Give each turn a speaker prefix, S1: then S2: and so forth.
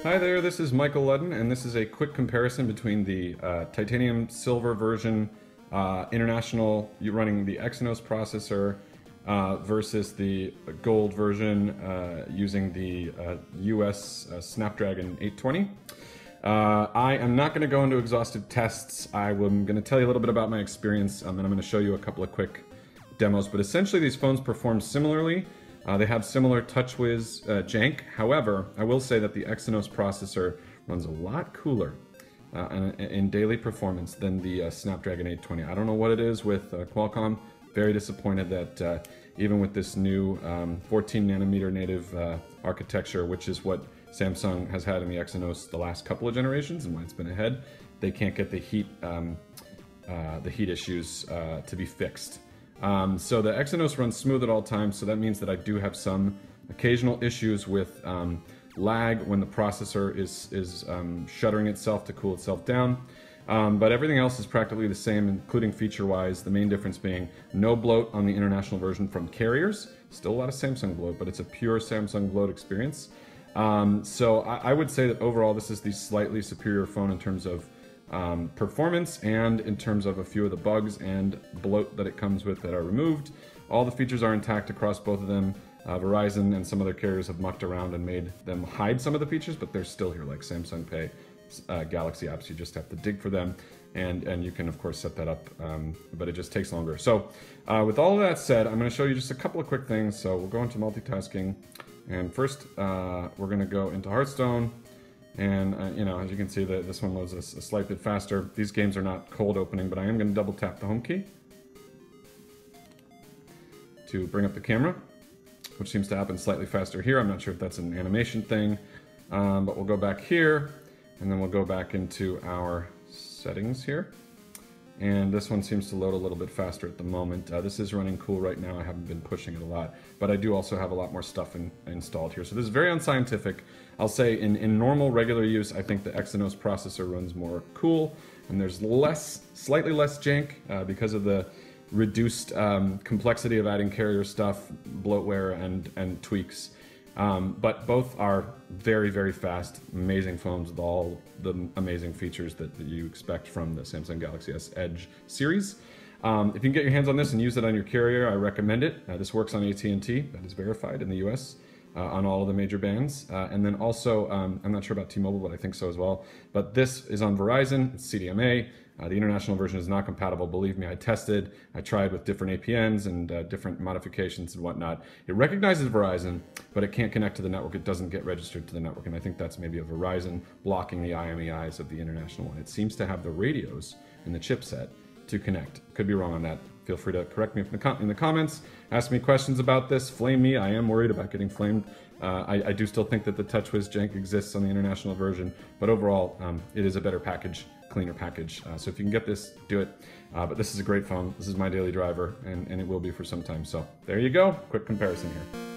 S1: Hi there, this is Michael Ludden, and this is a quick comparison between the titanium silver version international running the Exynos processor versus the gold version using the US Snapdragon 820. I am not going to go into exhaustive tests. I'm going to tell you a little bit about my experience, and I'm going to show you a couple of quick demos, but essentially these phones perform similarly. They have similar TouchWiz jank. However, I will say that the Exynos processor runs a lot cooler in daily performance than the Snapdragon 820. I don't know what it is with Qualcomm. Very disappointed that even with this new 14 nanometer native architecture, which is what Samsung has had in the Exynos the last couple of generations and why it's been ahead, they can't get the heat issues to be fixed. So the Exynos runs smooth at all times, so that means that I do have some occasional issues with lag when the processor is shuttering itself to cool itself down. But everything else is practically the same, including feature-wise, the main difference being no bloat on the international version from carriers. Still a lot of Samsung bloat, but it's a pure Samsung bloat experience. So I would say that overall this is the slightly superior phone in terms of performance and in terms of a few of the bugs and bloat that it comes with that are removed. All the features are intact across both of them. Verizon and some other carriers have mucked around and made them hide some of the features, but they're still here, like Samsung Pay, Galaxy apps. You just have to dig for them, and you can of course set that up, but it just takes longer. So with all of that said, I'm going to show you just a couple of quick things. So we'll go into multitasking, and first we're going to go into Hearthstone. And you know, as you can see, this one loads a slight bit faster. These games are not cold opening, but I am going to double tap the home key to bring up the camera, which seems to happen slightly faster here. I'm not sure if that's an animation thing, but we'll go back here, and then we'll go back into our settings here. And this one seems to load a little bit faster at the moment. This is running cool right now. I haven't been pushing it a lot, but I do also have a lot more stuff installed here. So this is very unscientific. I'll say in normal, regular use, I think the Exynos processor runs more cool, and there's slightly less jank because of the reduced complexity of adding carrier stuff, bloatware, and tweaks. But both are very, very fast, amazing phones with all the amazing features that you expect from the Samsung Galaxy S Edge series. If you can get your hands on this and use it on your carrier, I recommend it. This works on AT&T, that is verified in the US, on all of the major bands. And then also, I'm not sure about T-Mobile, but I think so as well. But this is on Verizon, it's CDMA. The international version is not compatible. Believe me, I tested. I tried with different APNs and different modifications and whatnot. It recognizes Verizon, but it can't connect to the network. It doesn't get registered to the network, and I think that's maybe a Verizon blocking the IMEIs of the international one. It seems to have the radios in the chipset to connect. Could be wrong on that. Feel free to correct me in the comments. Ask me questions about this. Flame me. I am worried about getting flamed. I do still think that the TouchWiz jank exists on the international version, but overall, it is a better package, cleaner package. So if you can get this, do it. But this is a great phone. This is my daily driver, and it will be for some time. So there you go. Quick comparison here.